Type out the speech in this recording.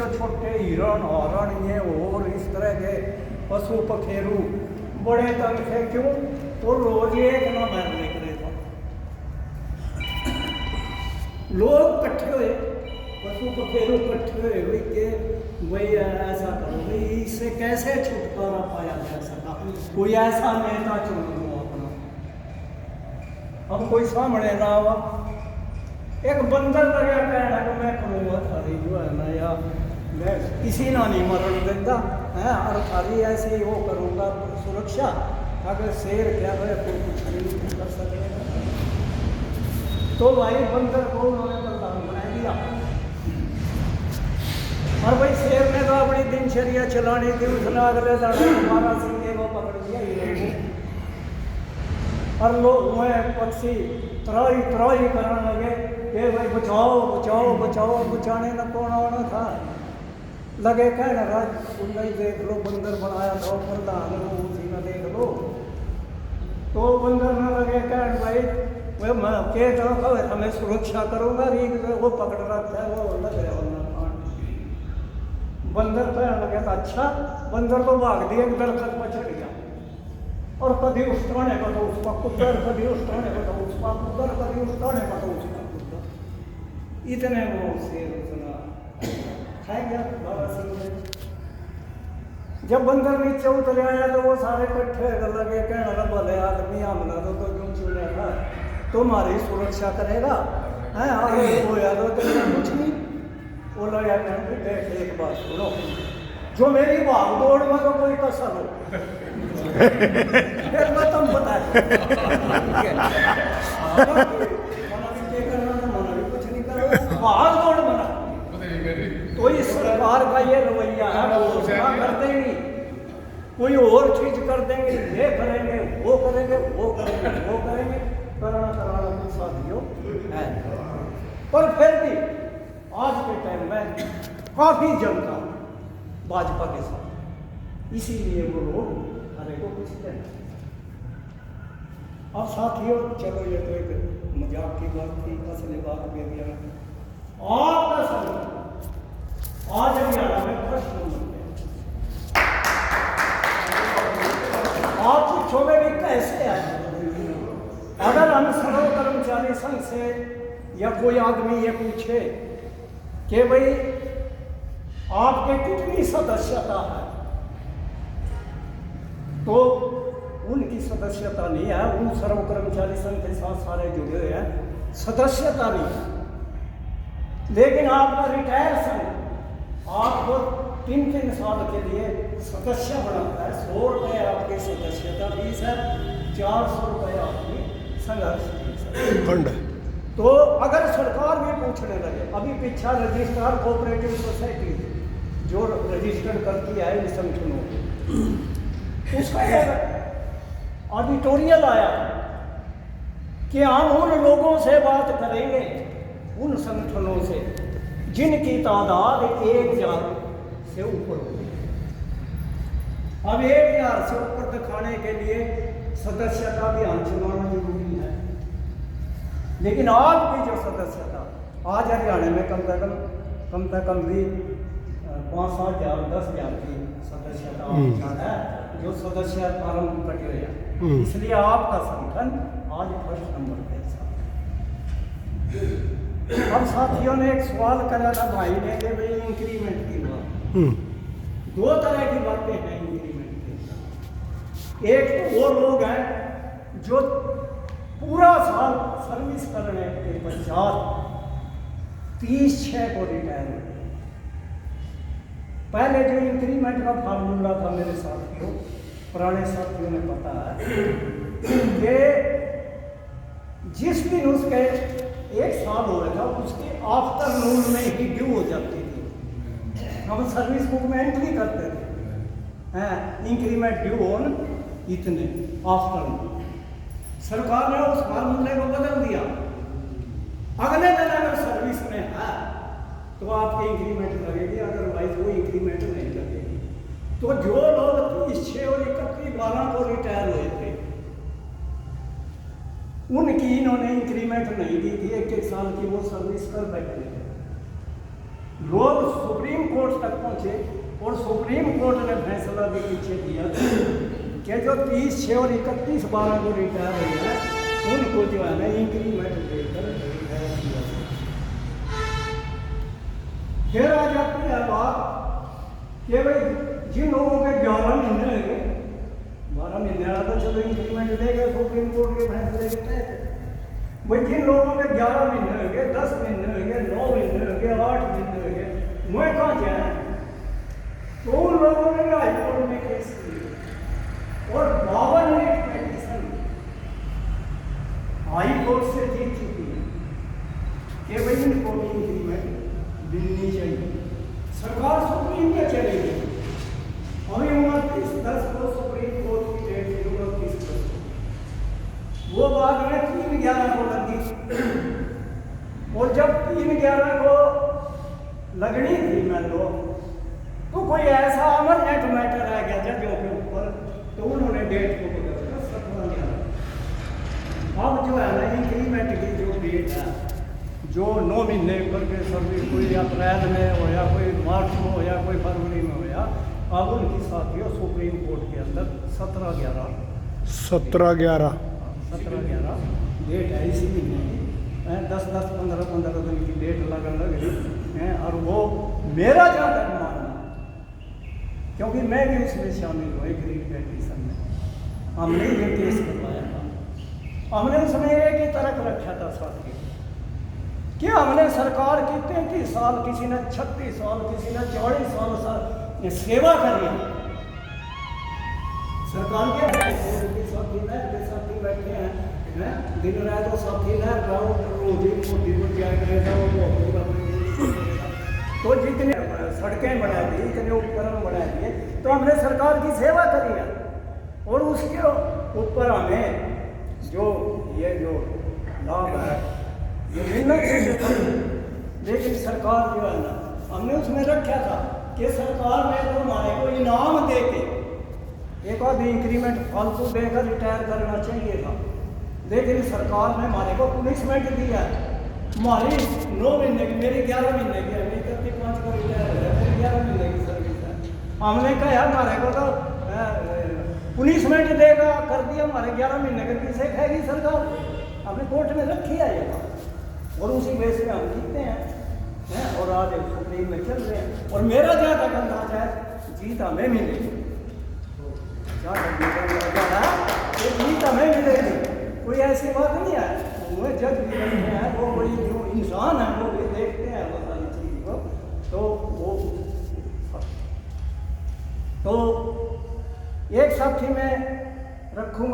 जो छोटे हिरण हरण ये और इस तरह के पशु पखेरु बड़े तंग थे। क्यों? वो रोज एक ना मैर देख रहे थे। लोग इकट्ठे हुए, पशु पखेरु इकट्ठे हुए भाई के भाई ऐसा करो भाई, इससे कैसे छुटकारा पाया जा सका, कोई ऐसा नेता चुन लो अपना। अब कोई सामने ना आवा, एक बंदर लगा कहना कि मैं करूँगा थारी जो है ना, या मैं किसी ना नहीं मरण देता है, और थारी ऐसे वो करूँगा सुरक्षा, अगर शेर क्या है कोई कुछ नहीं कर सकेगा। तो भाई बंदर को उन्होंने प्रधान बना दिया। और भाई शेर ने तो अपनी दिनचर्या चलानी थी, उसने अगले दिन हमारा सिंह को पकड़ लिया हिरण को, और लोग हुए पक्षी त्राई त्राई करने लगे कि भाई बचाओ बचाओ बचाओ। बचाने न कौन आना था, लगे कहना राज सुंदर देख लो बंदर बनाया था प्रधान को, उसी न देख लो। तो बंदर न लगे कहन भाई वह मैं के तो हमें सुरक्षा करूँगा, रीग वो पकड़ रखा है वो लग रहा है। बंदर कहने लगे अच्छा, बंदर तो भाग दिया, एक दरख्त पर चढ़ गया, और कभी उस टाने पर तो उसका कुत्तर, कभी उस टाने पर तो उसका कुत्तर, कभी उस टाने पर तो उसका कुत्तर। इतने वो शेर उसने खाए गया बाबा सिंह। जब बंदर नीचे उतर आया तो वो सारे इकट्ठे लगे कहने लगे भले आदमी हमला तो क्यों चुने था, तुम्हारी सुरक्षा करेगा है, आगे हो या तो तेरा कुछ नहीं। वो लगा कहने देख एक बात सुनो, जो मेरी भाग दौड़ में तो कोई कसर हो फिर मैं तुम बताए कुछ नहीं करो, भाग दौड़ बना। तो इस सरकार का ये रवैया है, वो कर देंगे कोई और चीज कर देंगे, ये करेंगे वो करेंगे वो करेंगे वो करेंगे, कराना कुछ साथियों है। पर फिर भी आज के टाइम में काफी जनता भाजपा के साथ, इसीलिए वो लोग हरे को कुछ देना। अब साथियों चलो ये तो एक मजाक की बात थी, असली बात भी अभी आपका समय आज हरियाणा में फर्स्ट नंबर पे। आप पूछोगे भी कैसे आए? अगर हम सर्व कर्मचारी संघ से या कोई आदमी ये पूछे कि भाई आपके कितनी सदस्यता है, तो उनकी सदस्यता नहीं है, उन सर्व कर्मचारी संघ के साथ सारे जुड़े हुए हैं, सदस्यता नहीं है। लेकिन आपका रिटायर संघ आपको 3-3 साल के लिए सदस्य बनाता है। 100 रुपये आपकी सदस्यता फीस है, 400 रुपये आपकी संघर्ष फीस है फंड। तो अगर सरकार भी पूछने लगे, अभी पीछा रजिस्ट्रार कोऑपरेटिव सोसाइटी जो रजिस्टर्ड करती है इन संगठनों को, उसका ऑडिटोरियल आया कि हम उन लोगों से बात करेंगे, उन संगठनों से जिनकी तादाद 1000 से ऊपर होगी। अब 1000 से ऊपर दिखाने के लिए सदस्यता अभियान चलाना जरूरी है। लेकिन आज की जो सदस्यता, आज हरियाणा में कम से कम भी 5,000 10,000 की सदस्यता है, जो सदस्य फार्म कटे हुए हैं। इसलिए आपका संगठन आज फर्स्ट नंबर पे है। अब साथियों ने एक सवाल करा था भाई ने कि भाई इंक्रीमेंट की बात, 2 तरह की बातें हैं इंक्रीमेंट की। एक तो वो लोग हैं जो पूरा साल सर्विस करने के पश्चात 30/6 को रिटायर हो। पहले जो इंक्रीमेंट का फार्मूला था मेरे साथियों, पुराने साथियों ने पता है कि जिस दिन उसके 1 साल हो रहा था उसके आफ्टरनून में ही ड्यू हो जाती थी। हम सर्विस बुक में एंट्री करते थे इंक्रीमेंट ड्यू ऑन इतने आफ्टरनून। सरकार ने उस फार्मूले को बदल दिया। अगले दिन अगर सर्विस में है तो आपकी इंक्रीमेंट लगेगी, अदरवाइज वो इंक्रीमेंट नहीं लगेगी। तो जो लोग 30/6 और 31/12 को रिटायर हुए थे उनकी इन्होंने इंक्रीमेंट नहीं दी थी, 1-1 साल की वो सर्विस कर बैठे थे। लोग सुप्रीम कोर्ट और सुप्रीम कोर्ट ने फैसला भी पीछे दिया कि जो 30/6 और 31/12 को रिटायर हुए हैं उनको जो है ना इंक्रीमेंट देकर रिटायर किया। फिर आ जाती है बात कि भाई जिन लोगों के 11 महीने हो गए, 12 महीने वाला तो चलो इंक्रीमेंट देगा सुप्रीम कोर्ट के फैसले के तहत। भाई जिन लोगों के 11 महीने हो गए, 10 महीने हो गए, 9 महीने हो गए, 8 महीने हो गए, मैं कहाँ जाए? तो उन लोगों ने हाईकोर्ट में केस किए और 52 पिटीशन हाईकोर्ट से जीत चुकी है कि भाई इनको भी इंक्रीमेंट मिलनी चाहिए। सरकार सुप्रीम में चली गई। अभी 29/10 को सुप्रीम कोर्ट की डेट थी, 29/10 को। वो बाद में 3/11 को लगी और जब 3/11 को लगनी थी मान लो, तो कोई ऐसा अमरजेंट मैटर आ गया जजों के ऊपर, तो उन्होंने डेट को बदल दिया 17/11। अब जो है ना इंक्रीमेंट की जो डेट है, जो 9 महीने करके सर्विस कोई अप्रैल में हो या कोई मार्च में हो या कोई फरवरी में हो या, अब उनकी साथियों सुप्रीम कोर्ट के अंदर 17/11 डेट है इसी महीने की। 10-10, 15-15 दिन की डेट लगन लग रही है। और वो मेरा जहाँ तक मानना, क्योंकि मैं भी उसमें शामिल हुआ ग्रीन पेटिशन में, हमने ये केस करवाया था। हमने उसमें एक ही तरक रखा था साथी कि हमने सरकार की 33 साल, किसी ने 36 साल, किसी ने 40 साल सेवा करी। सरकार के साथी बैठे हैं दिन रात, वो साथी ना तो जितने सड़कें बना दी, इतने उपकरण बना दिए, तो हमने सरकार की सेवा करी है और उसके ऊपर हमें जो ये जो लाभ है ये मिलना चाहिए। लेकिन सरकार जो है ना, हमने उसमें रखा था कि सरकार ने तो हमारे को इनाम दे के एक आधी इंक्रीमेंट फालतू देकर रिटायर करना चाहिए था, लेकिन सरकार ने हमारे को पनिशमेंट दिया। हमारी 9 महीने की, मेरी 11 महीने की, अभी 31/5 को रिटायर हो गया, मेरी 11 महीने की सर्विस है। हमने कहा यार हमारे को तो पनिशमेंट देगा, कर दिया, हमारे 11 महीने के पीछे खाएगी सरकार। हमने कोर्ट में रखी है ये बात और उसी बेस में हम जीतते हैं और आज सुप्रीम में चल रहे हैं। और मेरा जहाँ तक अंदाजा है जीत हमें मिलेगी, जीत हमें मिलेगी, कोई ऐसी बात नहीं है। वो जज भी नहीं है, वो कोई जो इंसान है वो भी देखते हैं वो सारी चीज़ को, तो एक साथी में रखूँगा।